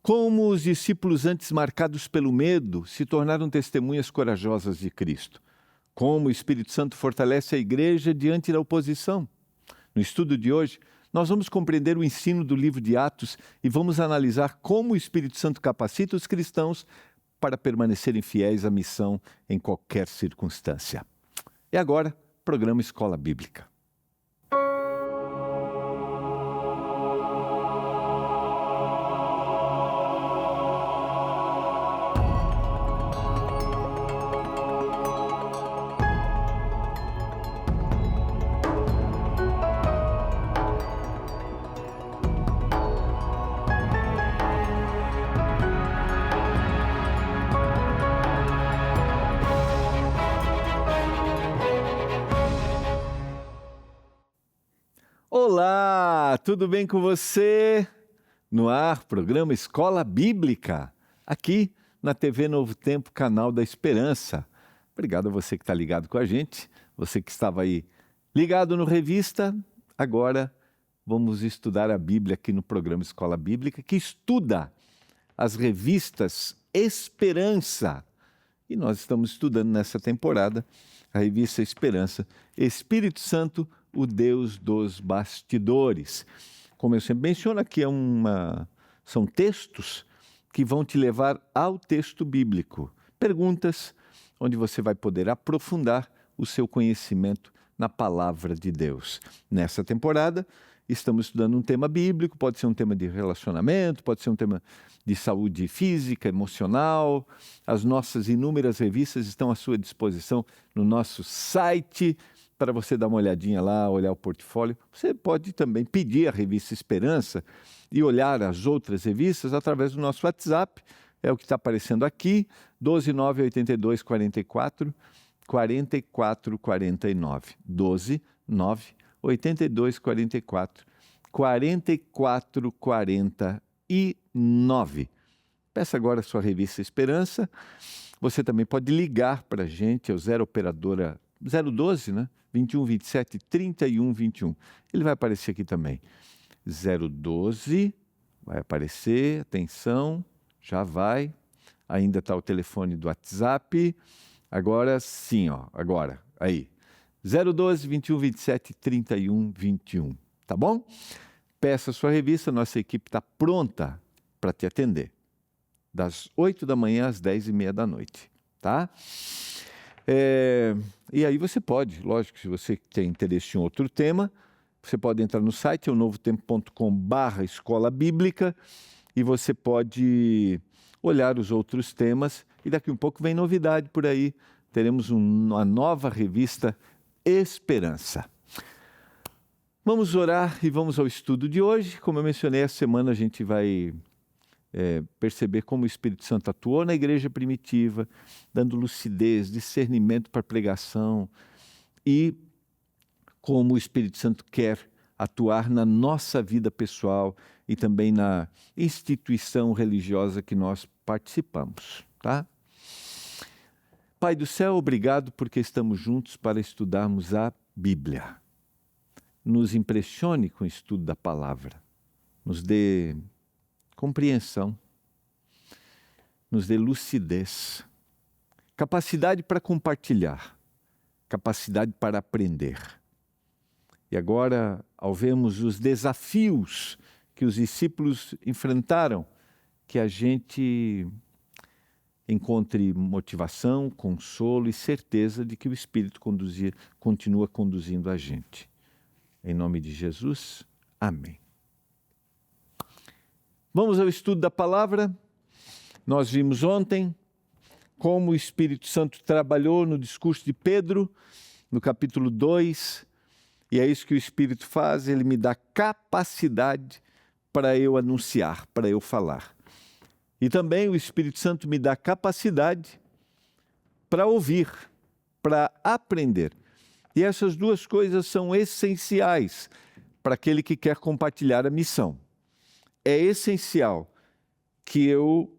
Como os discípulos antes marcados pelo medo se tornaram testemunhas corajosas de Cristo. Como o Espírito Santo fortalece a igreja diante da oposição. No estudo de hoje, nós vamos compreender o ensino do livro de Atos e vamos analisar como o Espírito Santo capacita os cristãos para permanecerem fiéis à missão em qualquer circunstância. E agora, programa Escola Bíblica. Olá, tudo bem com você? No ar, programa Escola Bíblica, aqui na TV Novo Tempo, canal da Esperança. Obrigado a você que está ligado com a gente, você que estava aí ligado no Revista. Agora vamos estudar a Bíblia aqui no programa Escola Bíblica, que estuda as revistas Esperança. E nós estamos estudando nessa temporada a revista Esperança, Espírito Santo, o Deus dos bastidores. Como eu sempre menciono, aqui são textos que vão te levar ao texto bíblico. Perguntas onde você vai poder aprofundar o seu conhecimento na palavra de Deus. Nessa temporada, estamos estudando um tema bíblico, pode ser um tema de relacionamento, pode ser um tema de saúde física, emocional. As nossas inúmeras revistas estão à sua disposição no nosso site, para você dar uma olhadinha lá, olhar o portfólio. Você pode também pedir a revista Esperança e olhar as outras revistas através do nosso WhatsApp, é o que está aparecendo aqui, 1298244 4449, 1298244 4449. Peça agora a sua revista Esperança. Você também pode ligar para a gente, é o 012, né? 21 27 31 21. Ele vai aparecer aqui também. 012, vai aparecer, atenção, já vai. Ainda está o telefone do WhatsApp. Agora sim, agora, aí. 012 21 27 31 21, tá bom? Peça a sua revista, nossa equipe está pronta para te atender. Das 8 da manhã às 10h30 da noite, tá? E aí você pode, lógico, se você tem interesse em outro tema, você pode entrar no site, é o novotempo.com/escola bíblica, e você pode olhar os outros temas, e daqui um pouco vem novidade por aí, teremos uma nova revista Esperança. Vamos orar e vamos ao estudo de hoje. Como eu mencionei, essa semana a gente vai perceber como o Espírito Santo atuou na igreja primitiva, dando lucidez, discernimento para a pregação, e como o Espírito Santo quer atuar na nossa vida pessoal e também na instituição religiosa que nós participamos, tá? Pai do céu, obrigado porque estamos juntos para estudarmos a Bíblia. Nos impressione com o estudo da palavra, nos dê compreensão, nos dê lucidez, capacidade para compartilhar, capacidade para aprender. E agora, ao vermos os desafios que os discípulos enfrentaram, que a gente encontre motivação, consolo e certeza de que o Espírito continua conduzindo a gente. Em nome de Jesus, amém. Vamos ao estudo da palavra. Nós vimos ontem como o Espírito Santo trabalhou no discurso de Pedro, no capítulo 2, e é isso que o Espírito faz, ele me dá capacidade para eu anunciar, para eu falar. E também o Espírito Santo me dá capacidade para ouvir, para aprender. E essas duas coisas são essenciais para aquele que quer compartilhar a missão. É essencial que eu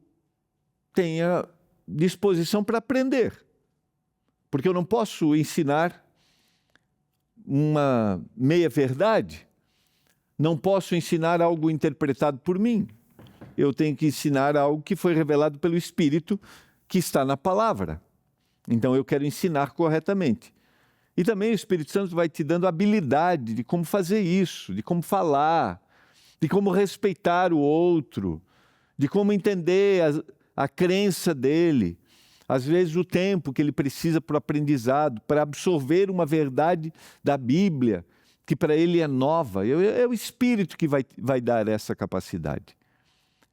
tenha disposição para aprender, porque eu não posso ensinar uma meia-verdade, não posso ensinar algo interpretado por mim. eu tenho que ensinar algo que foi revelado pelo Espírito, que está na palavra. Então eu quero ensinar corretamente. E também o Espírito Santo vai te dando habilidade de como fazer isso, de como falar, de como respeitar o outro, de como entender a crença dele. Às vezes o tempo que ele precisa para o aprendizado, para absorver uma verdade da Bíblia, que para ele é nova. É o Espírito que vai dar essa capacidade.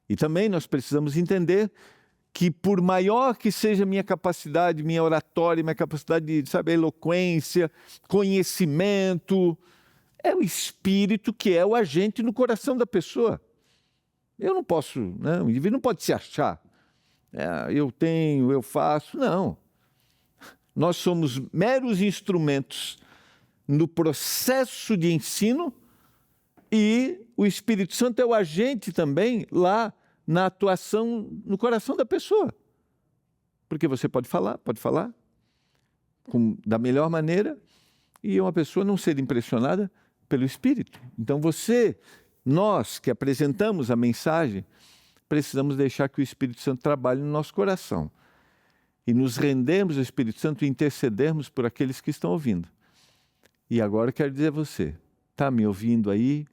E também nós precisamos entender que por maior que seja minha capacidade, minha oratória, minha capacidade de, eloquência, conhecimento, é o Espírito que é o agente no coração da pessoa. Eu não posso, o indivíduo não pode se achar. Eu tenho, eu faço. Não. Nós somos meros instrumentos no processo de ensino e o Espírito Santo é o agente também lá na atuação no coração da pessoa. Porque você pode falar da melhor maneira e uma pessoa não ser impressionada pelo Espírito. Então nós que apresentamos a mensagem, precisamos deixar que o Espírito Santo trabalhe no nosso coração e nos rendermos ao Espírito Santo e intercedermos por aqueles que estão ouvindo. E agora eu quero dizer a você, está me ouvindo aí?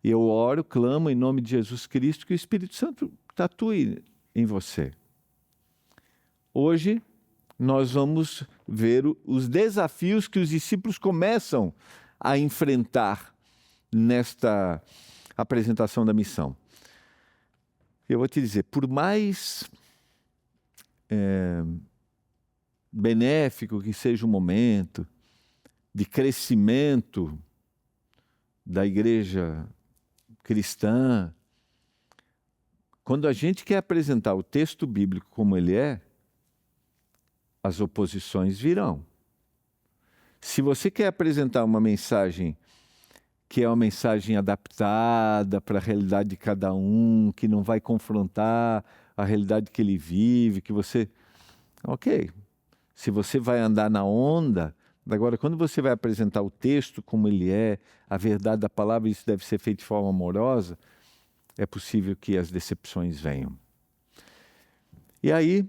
Eu oro, clamo em nome de Jesus Cristo que o Espírito Santo atue em você. Hoje nós vamos ver os desafios que os discípulos começam a enfrentar nesta apresentação da missão. Eu vou te dizer, por mais benéfico que seja o momento de crescimento da igreja cristã, quando a gente quer apresentar o texto bíblico como ele é, as oposições virão. Se você quer apresentar uma mensagem que é uma mensagem adaptada para a realidade de cada um, que não vai confrontar a realidade que ele vive, que você... Ok, se você vai andar na onda, agora quando você vai apresentar o texto como ele é, a verdade da palavra, isso deve ser feito de forma amorosa, é possível que as decepções venham. E aí,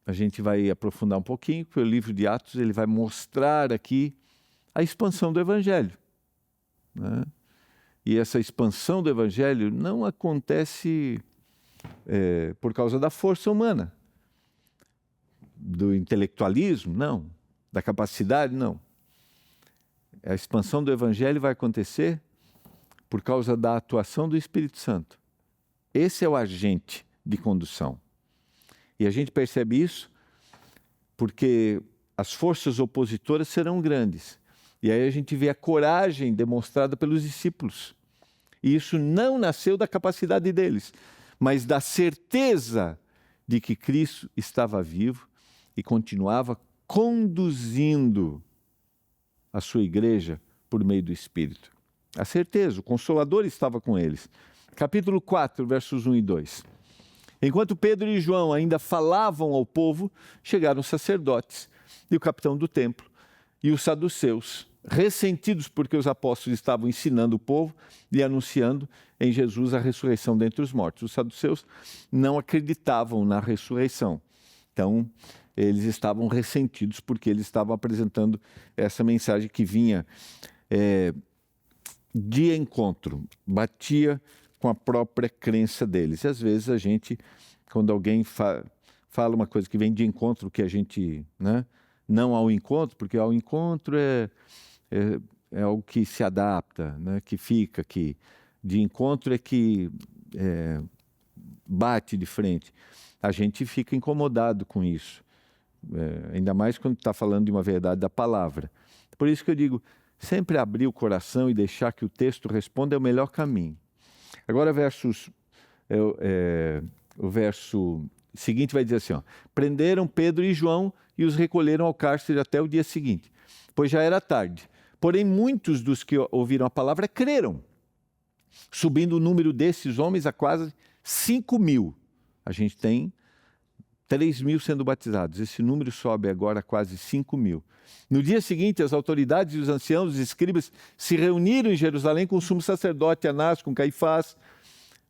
a gente vai aprofundar um pouquinho, porque o livro de Atos ele vai mostrar aqui a expansão do Evangelho. Né? E essa expansão do Evangelho não acontece por causa da força humana, do intelectualismo, não, da capacidade, não. A expansão do Evangelho vai acontecer por causa da atuação do Espírito Santo. Esse é o agente de condução. E a gente percebe isso porque as forças opositoras serão grandes. E aí a gente vê a coragem demonstrada pelos discípulos. E isso não nasceu da capacidade deles, mas da certeza de que Cristo estava vivo e continuava conduzindo a sua igreja por meio do Espírito. A certeza, o Consolador estava com eles. Capítulo 4, versos 1 e 2. Enquanto Pedro e João ainda falavam ao povo, chegaram os sacerdotes e o capitão do templo e os saduceus, ressentidos porque os apóstolos estavam ensinando o povo e anunciando em Jesus a ressurreição dentre os mortos. Os saduceus não acreditavam na ressurreição. Então, eles estavam ressentidos porque eles estavam apresentando essa mensagem que vinha de encontro, batia com a própria crença deles. E às vezes a gente, quando alguém fala uma coisa que vem de encontro, que a gente, não ao encontro, porque ao encontro é algo que se adapta, que fica, que de encontro é que bate de frente. A gente fica incomodado com isso, ainda mais quando está falando de uma verdade da palavra. Por isso que eu digo, sempre abrir o coração e deixar que o texto responda é o melhor caminho. Agora o verso seguinte vai dizer assim, prenderam Pedro e João e os recolheram ao cárcere até o dia seguinte, pois já era tarde. Porém, muitos dos que ouviram a palavra creram, subindo o número desses homens a quase 5.000. A gente tem 3.000 sendo batizados. Esse número sobe agora a quase 5.000. No dia seguinte, as autoridades e os anciãos, os escribas, se reuniram em Jerusalém com o sumo sacerdote Anás, com Caifás,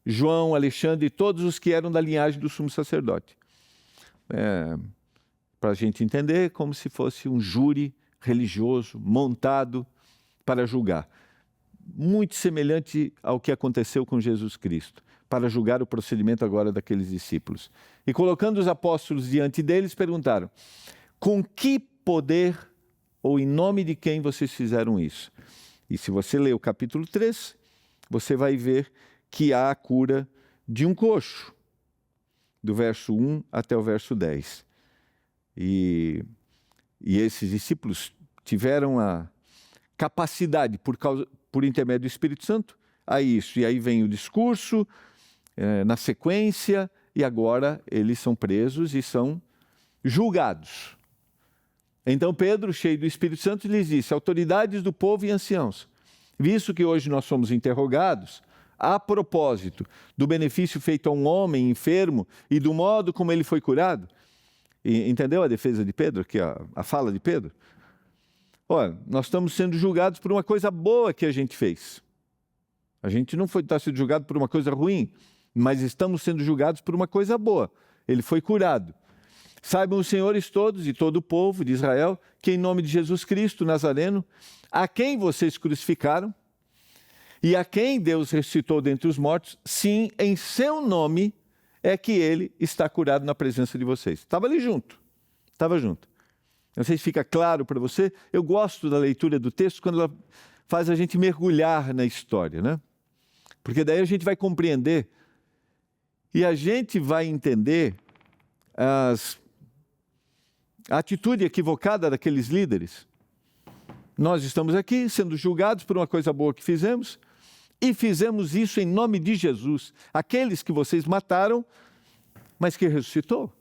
João, Alexandre e todos os que eram da linhagem do sumo sacerdote. Para a gente entender, como se fosse um júri religioso montado para julgar. Muito semelhante ao que aconteceu com Jesus Cristo, para julgar o procedimento agora daqueles discípulos. E colocando os apóstolos diante deles, perguntaram: com que poder ou em nome de quem vocês fizeram isso? E se você ler o capítulo 3, você vai ver que há a cura de um coxo, do verso 1 até o verso 10. E esses discípulos tiveram a capacidade, por intermédio do Espírito Santo, a isso. E aí vem o discurso, na sequência, e agora eles são presos e são julgados. Então Pedro, cheio do Espírito Santo, lhes disse: autoridades do povo e anciãos, visto que hoje nós somos interrogados a propósito do benefício feito a um homem enfermo e do modo como ele foi curado. E entendeu a defesa de Pedro, que a fala de Pedro? Olha, nós estamos sendo julgados por uma coisa boa que a gente fez. A gente não está sendo julgado por uma coisa ruim, mas estamos sendo julgados por uma coisa boa. Ele foi curado. Saibam os senhores todos e todo o povo de Israel que em nome de Jesus Cristo Nazareno, a quem vocês crucificaram e a quem Deus ressuscitou dentre os mortos, sim, em seu nome é que ele está curado na presença de vocês. Estava ali junto, estava junto. Não sei se fica claro para você. Eu gosto da leitura do texto quando ela faz a gente mergulhar na história, né? Porque daí a gente vai compreender e a gente vai entender a atitude equivocada daqueles líderes. Nós estamos aqui sendo julgados por uma coisa boa que fizemos e fizemos isso em nome de Jesus, aqueles que vocês mataram, mas que ressuscitou.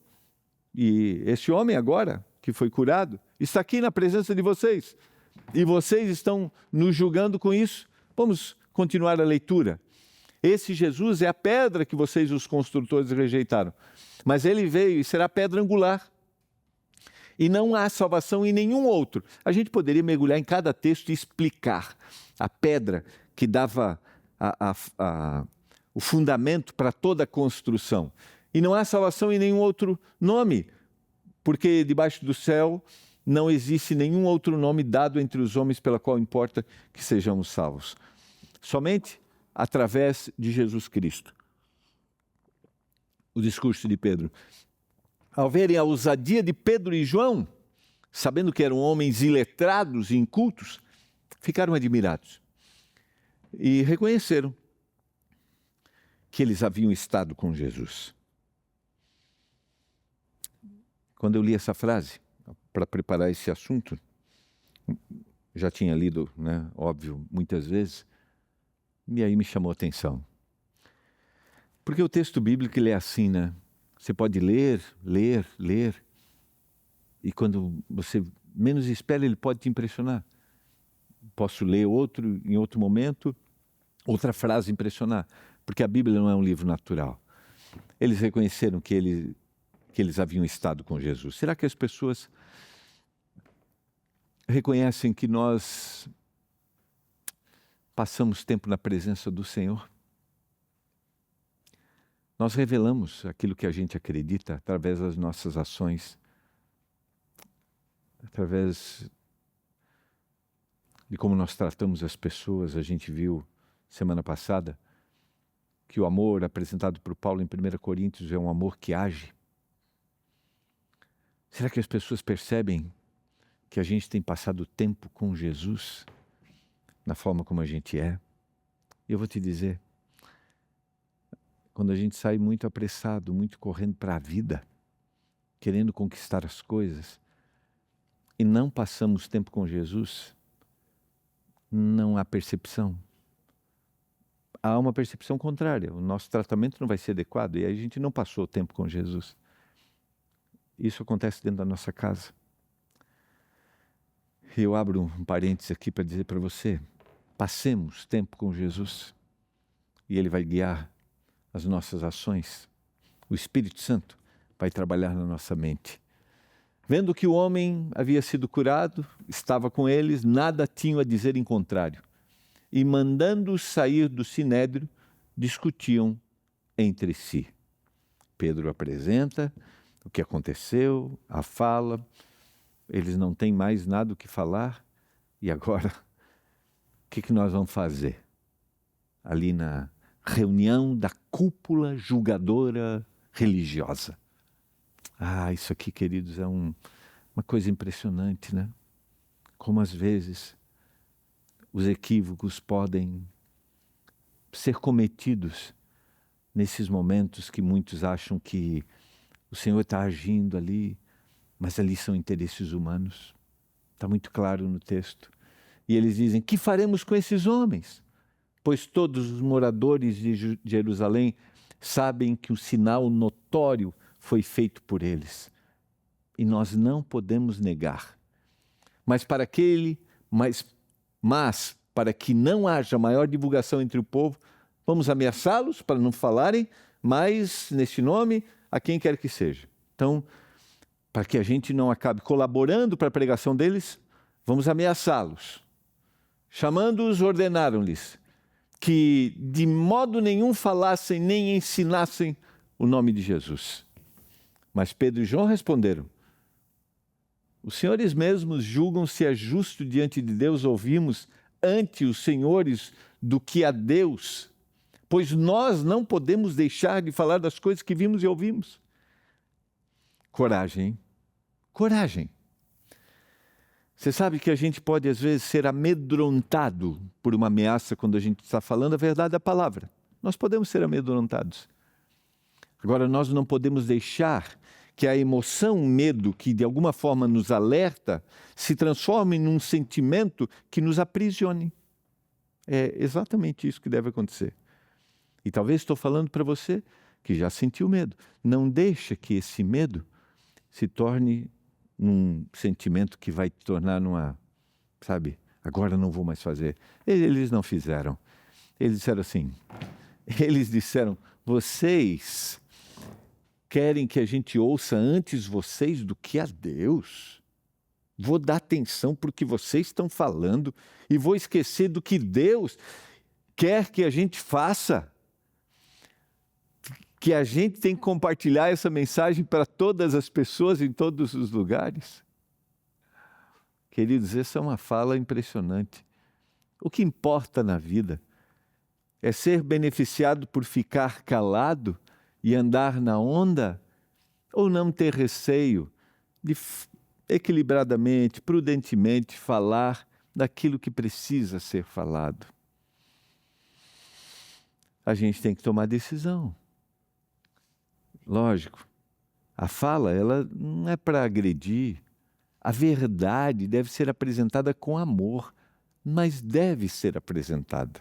E esse homem agora, que foi curado, está aqui na presença de vocês. E vocês estão nos julgando com isso. Vamos continuar a leitura. Esse Jesus é a pedra que vocês, os construtores, rejeitaram. Mas ele veio e será pedra angular. E não há salvação em nenhum outro. A gente poderia mergulhar em cada texto e explicar a pedra que dava o fundamento para toda a construção. E não há salvação em nenhum outro nome, porque debaixo do céu não existe nenhum outro nome dado entre os homens pela qual importa que sejamos salvos. Somente através de Jesus Cristo. O discurso de Pedro. Ao verem a ousadia de Pedro e João, sabendo que eram homens iletrados e incultos, ficaram admirados e reconheceram que eles haviam estado com Jesus. Quando eu li essa frase, para preparar esse assunto, já tinha lido, né, óbvio, muitas vezes, e aí me chamou a atenção. Porque o texto bíblico ele é assim, né? Você pode ler, e quando você menos espera, ele pode te impressionar. Posso ler outro em outro momento, outra frase impressionar, porque a Bíblia não é um livro natural. Eles reconheceram que eles haviam estado com Jesus. Será que as pessoas reconhecem que nós passamos tempo na presença do Senhor? Nós revelamos aquilo que a gente acredita através das nossas ações, através de como nós tratamos as pessoas. A gente viu semana passada que o amor apresentado por Paulo em 1 Coríntios é um amor que age. Será que as pessoas percebem que a gente tem passado tempo com Jesus na forma como a gente é? E eu vou te dizer, quando a gente sai muito apressado, muito correndo para a vida, querendo conquistar as coisas, e não passamos tempo com Jesus, não há percepção. Há uma percepção contrária, o nosso tratamento não vai ser adequado, e aí a gente não passou tempo com Jesus. Isso acontece dentro da nossa casa. Eu abro um parênteses aqui para dizer para você, passemos tempo com Jesus, e Ele vai guiar as nossas ações. O Espírito Santo vai trabalhar na nossa mente. Vendo que o homem havia sido curado, estava com eles, nada tinham a dizer em contrário. E mandando-os sair do sinédrio, discutiam entre si. Pedro apresenta o que aconteceu, a fala, eles não têm mais nada o que falar, e agora, o que nós vamos fazer? Ali na reunião da cúpula julgadora religiosa. Isso aqui, queridos, é uma coisa impressionante, né? Como às vezes os equívocos podem ser cometidos nesses momentos que muitos acham que o Senhor está agindo ali, mas ali são interesses humanos. Está muito claro no texto. E eles dizem: que faremos com esses homens? Pois todos os moradores de Jerusalém sabem que o sinal notório foi feito por eles. E nós não podemos negar. Mas para que não haja maior divulgação entre o povo, vamos ameaçá-los para não falarem mais neste nome a quem quer que seja. Então, para que a gente não acabe colaborando para a pregação deles, vamos ameaçá-los. Chamando-os, ordenaram-lhes que de modo nenhum falassem nem ensinassem o nome de Jesus. Mas Pedro e João responderam: os senhores mesmos julgam se é justo diante de Deus ouvirmos ante os senhores do que a Deus, pois nós não podemos deixar de falar das coisas que vimos e ouvimos. Coragem, hein? Coragem. Você sabe que a gente pode às vezes ser amedrontado por uma ameaça quando a gente está falando a verdade da palavra. Nós podemos ser amedrontados. Agora, nós não podemos deixar que a emoção, o medo, que de alguma forma nos alerta, se transforme num sentimento que nos aprisione. É exatamente isso que deve acontecer. E talvez estou falando para você que já sentiu medo. Não deixa que esse medo se torne num sentimento que vai te tornar agora não vou mais fazer. Eles não fizeram. Eles disseram assim, vocês querem que a gente ouça antes vocês do que a Deus? Vou dar atenção para o que vocês estão falando e vou esquecer do que Deus quer que a gente faça. Que a gente tem que compartilhar essa mensagem para todas as pessoas em todos os lugares. Queridos, essa é uma fala impressionante. O que importa na vida é ser beneficiado por ficar calado e andar na onda, ou não ter receio de equilibradamente, prudentemente falar daquilo que precisa ser falado. A gente tem que tomar decisão. Lógico, a fala ela não é para agredir. A verdade deve ser apresentada com amor, mas deve ser apresentada.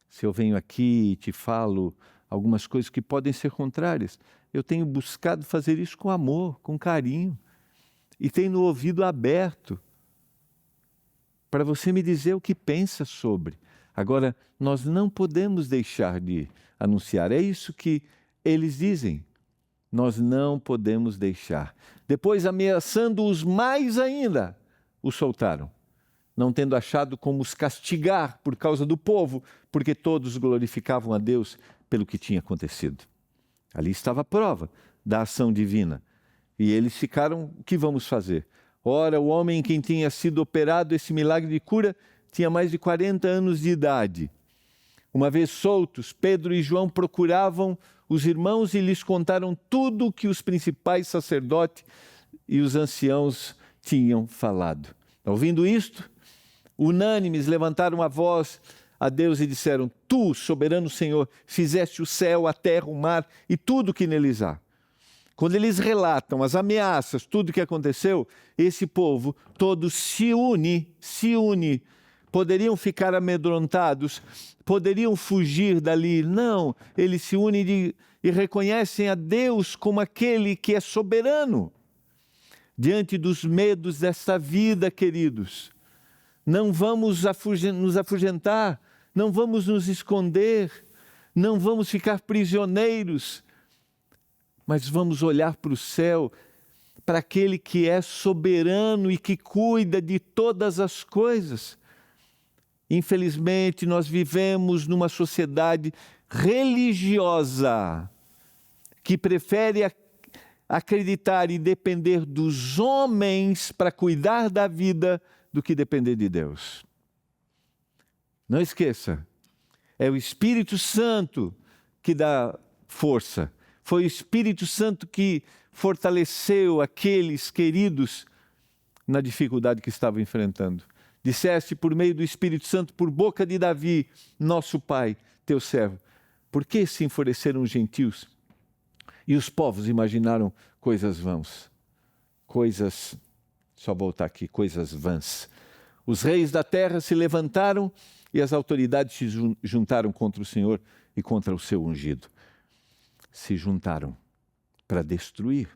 Se eu venho aqui e te falo algumas coisas que podem ser contrárias, eu tenho buscado fazer isso com amor, com carinho, e tenho o ouvido aberto para você me dizer o que pensa sobre. Agora, nós não podemos deixar de anunciar. É isso que eles dizem. Nós não podemos deixar. Depois, ameaçando-os mais ainda, os soltaram, não tendo achado como os castigar por causa do povo, porque todos glorificavam a Deus pelo que tinha acontecido. Ali estava a prova da ação divina. E eles ficaram, o que vamos fazer? Ora, o homem em quem tinha sido operado esse milagre de cura tinha mais de 40 anos de idade. Uma vez soltos, Pedro e João procuravam os irmãos e lhes contaram tudo o que os principais sacerdotes e os anciãos tinham falado. Ouvindo isto, unânimes levantaram a voz a Deus e disseram: Tu, soberano Senhor, fizeste o céu, a terra, o mar e tudo o que neles há. Quando eles relatam as ameaças, tudo o que aconteceu, esse povo todo se une. Poderiam ficar amedrontados, poderiam fugir dali. Não, eles se unem e reconhecem a Deus como aquele que é soberano. Diante dos medos desta vida, queridos, não vamos nos afugentar, não vamos nos esconder, não vamos ficar prisioneiros, mas vamos olhar para o céu, para aquele que é soberano e que cuida de todas as coisas. Infelizmente, nós vivemos numa sociedade religiosa que prefere acreditar e depender dos homens para cuidar da vida do que depender de Deus. Não esqueça, é o Espírito Santo que dá força. Foi o Espírito Santo que fortaleceu aqueles queridos na dificuldade que estavam enfrentando. Disseste por meio do Espírito Santo, por boca de Davi, nosso pai, teu servo, por que se enfureceram os gentios? E os povos imaginaram coisas vãs. Coisas vãs. Os reis da terra se levantaram e as autoridades se juntaram contra o Senhor e contra o seu ungido. Se juntaram para destruir.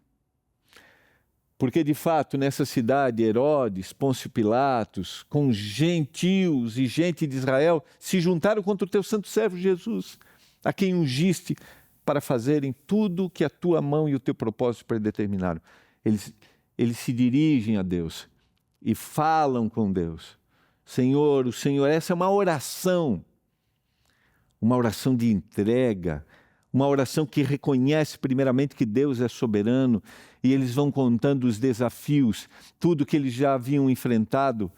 Porque, de fato, nessa cidade, Herodes, Pôncio Pilatos, com gentios e gente de Israel, se juntaram contra o teu santo servo Jesus, a quem ungiste para fazerem tudo o que a tua mão e o teu propósito predeterminaram. Eles se dirigem a Deus e falam com Deus. Senhor, o Senhor, essa é uma oração de entrega, uma oração que reconhece primeiramente que Deus é soberano, e eles vão contando os desafios, tudo que eles já haviam enfrentado.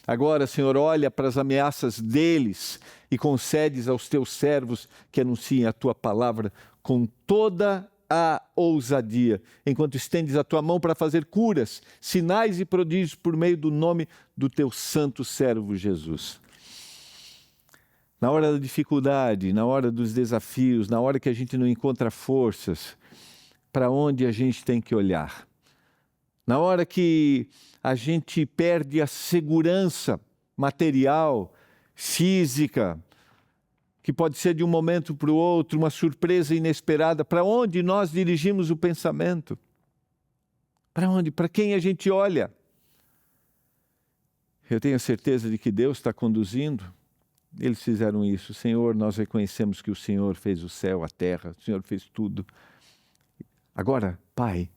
Agora, Senhor, olha para as ameaças deles e concedes aos teus servos que anunciem a tua palavra com toda a ousadia, enquanto estendes a tua mão para fazer curas, sinais e prodígios por meio do nome do teu santo servo Jesus. Na hora da dificuldade, na hora dos desafios, na hora que a gente não encontra forças, para onde a gente tem que olhar? Na hora que a gente perde a segurança material, física, que pode ser de um momento para o outro, uma surpresa inesperada, para onde nós dirigimos o pensamento? Para onde? Para quem a gente olha? Eu tenho certeza de que Deus está conduzindo. Eles fizeram isso. Senhor, nós reconhecemos que o Senhor fez o céu, a terra, o Senhor fez tudo. Agora, Pai,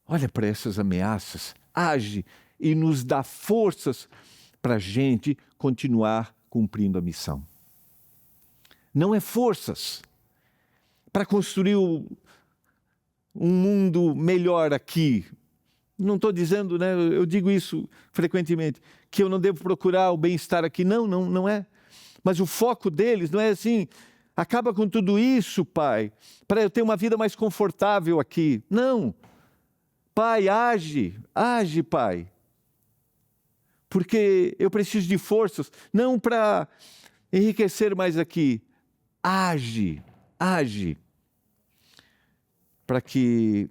olha para essas ameaças, age e nos dá forças para a gente continuar cumprindo a missão. Não é forças para construir um mundo melhor aqui. Não estou dizendo, né, eu digo isso frequentemente, que eu não devo procurar o bem-estar aqui. Não é. Mas o foco deles não é assim, acaba com tudo isso, Pai, para eu ter uma vida mais confortável aqui. Não. Pai, age, Pai. Porque eu preciso de forças, não para enriquecer mais aqui. Age, para que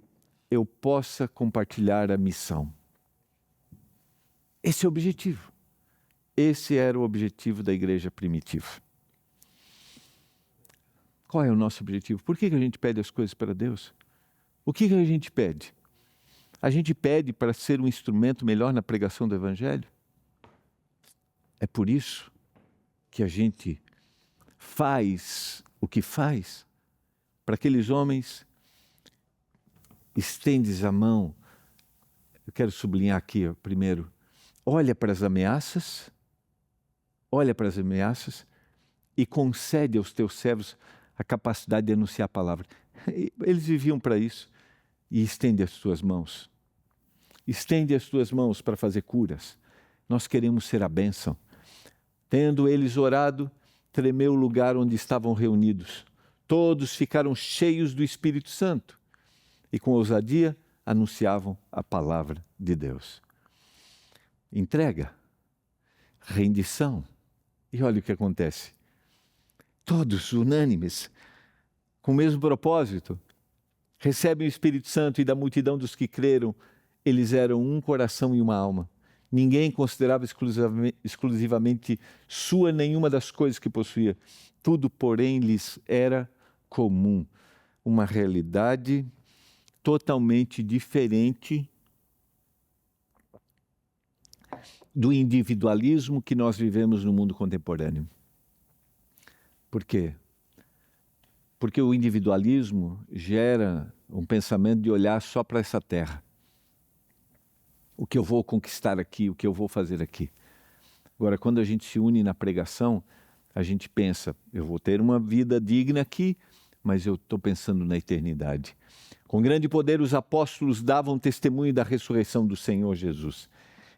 eu possa compartilhar a missão. Esse é o objetivo. Esse era o objetivo da igreja primitiva. Qual é o nosso objetivo? Por que a gente pede as coisas para Deus? O que a gente pede? A gente pede para ser um instrumento melhor na pregação do Evangelho? É por isso que a gente faz o que faz? Para aqueles homens, estendes a mão. Eu quero sublinhar aqui, primeiro, olha para as ameaças e concede aos teus servos a capacidade de anunciar a palavra. Eles viviam para isso. E estende as tuas mãos. Estende as tuas mãos para fazer curas. Nós queremos ser a bênção. Tendo eles orado, tremeu o lugar onde estavam reunidos. Todos ficaram cheios do Espírito Santo e com ousadia anunciavam a palavra de Deus. Entrega, rendição. E olha o que acontece. Todos unânimes, com o mesmo propósito, recebem o Espírito Santo, e da multidão dos que creram, eles eram um coração e uma alma. Ninguém considerava exclusivamente sua nenhuma das coisas que possuía. Tudo, porém, lhes era comum. Uma realidade totalmente diferente do individualismo que nós vivemos no mundo contemporâneo. Por quê? Porque o individualismo gera um pensamento de olhar só para essa terra. O que eu vou conquistar aqui, o que eu vou fazer aqui. Agora, quando a gente se une na pregação, a gente pensa, eu vou ter uma vida digna aqui, mas eu estou pensando na eternidade. Com grande poder, os apóstolos davam testemunho da ressurreição do Senhor Jesus.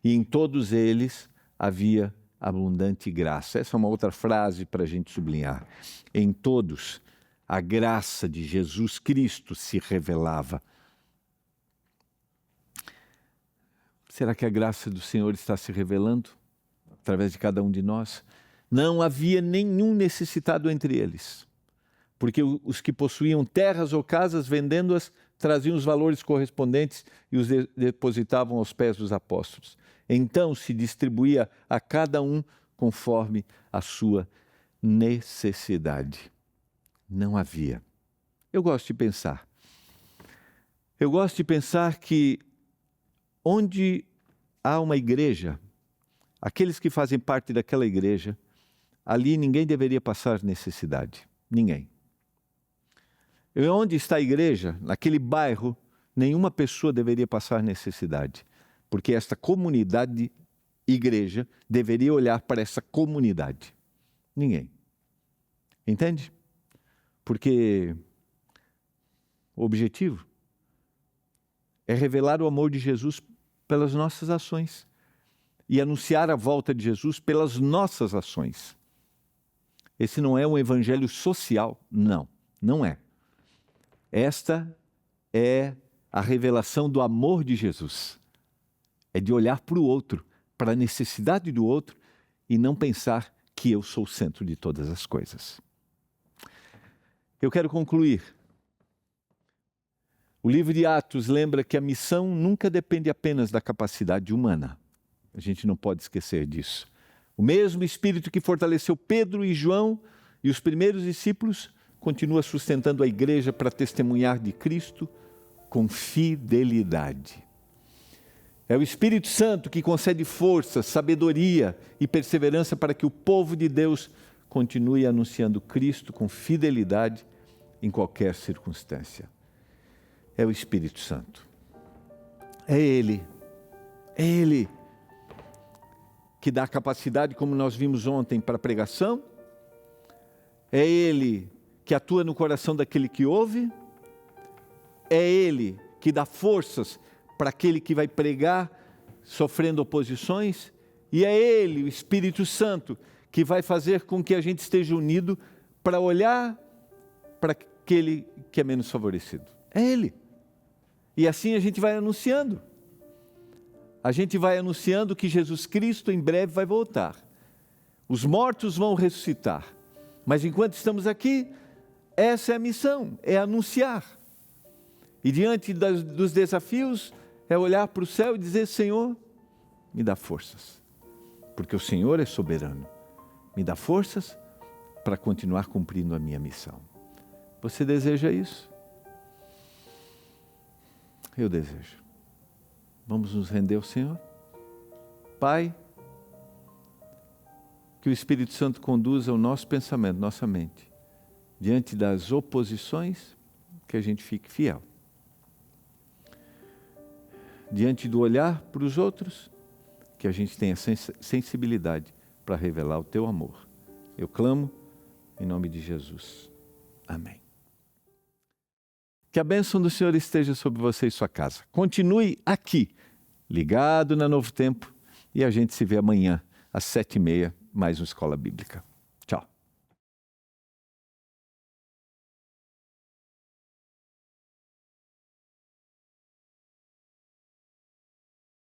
E em todos eles havia abundante graça. Essa é uma outra frase para a gente sublinhar. Em todos, a graça de Jesus Cristo se revelava. Será que a graça do Senhor está se revelando através de cada um de nós? Não havia nenhum necessitado entre eles, porque os que possuíam terras ou casas, vendendo-as, traziam os valores correspondentes e os depositavam aos pés dos apóstolos. Então se distribuía a cada um conforme a sua necessidade. Não havia. Eu gosto de pensar que onde há uma igreja, aqueles que fazem parte daquela igreja, ali ninguém deveria passar necessidade. Ninguém. E onde está a igreja, naquele bairro, nenhuma pessoa deveria passar necessidade. Porque esta comunidade, igreja, deveria olhar para essa comunidade. Ninguém. Entende? Porque o objetivo é revelar o amor de Jesus pelas nossas ações e anunciar a volta de Jesus pelas nossas ações. Esse não é um evangelho social, não, não é. Esta é a revelação do amor de Jesus. É de olhar para o outro, para a necessidade do outro e não pensar que eu sou o centro de todas as coisas. Eu quero concluir. O livro de Atos lembra que a missão nunca depende apenas da capacidade humana. A gente não pode esquecer disso. O mesmo Espírito que fortaleceu Pedro e João e os primeiros discípulos continua sustentando a igreja para testemunhar de Cristo com fidelidade. É o Espírito Santo que concede força, sabedoria e perseverança para que o povo de Deus continue anunciando Cristo com fidelidade em qualquer circunstância. É o Espírito Santo. É Ele que dá capacidade, como nós vimos ontem, para a pregação. É Ele que atua no coração daquele que ouve. É Ele que dá forças para aquele que vai pregar sofrendo oposições. E é Ele, o Espírito Santo, que vai fazer com que a gente esteja unido para olhar para aquele que é menos favorecido. É Ele. E assim a gente vai anunciando. A gente vai anunciando que Jesus Cristo em breve vai voltar. Os mortos vão ressuscitar. Mas enquanto estamos aqui, essa é a missão, é anunciar. E diante dos desafios, é olhar para o céu e dizer: Senhor, me dá forças. Porque o Senhor é soberano. Me dá forças para continuar cumprindo a minha missão. Você deseja isso? Eu desejo. Vamos nos render ao Senhor? Pai, que o Espírito Santo conduza o nosso pensamento, nossa mente, diante das oposições, que a gente fique fiel. Diante do olhar para os outros, que a gente tenha sensibilidade para revelar o teu amor. Eu clamo em nome de Jesus. Amém. Que a bênção do Senhor esteja sobre você e sua casa. Continue aqui, ligado na Novo Tempo, e a gente se vê amanhã, às 7h30, mais uma Escola Bíblica.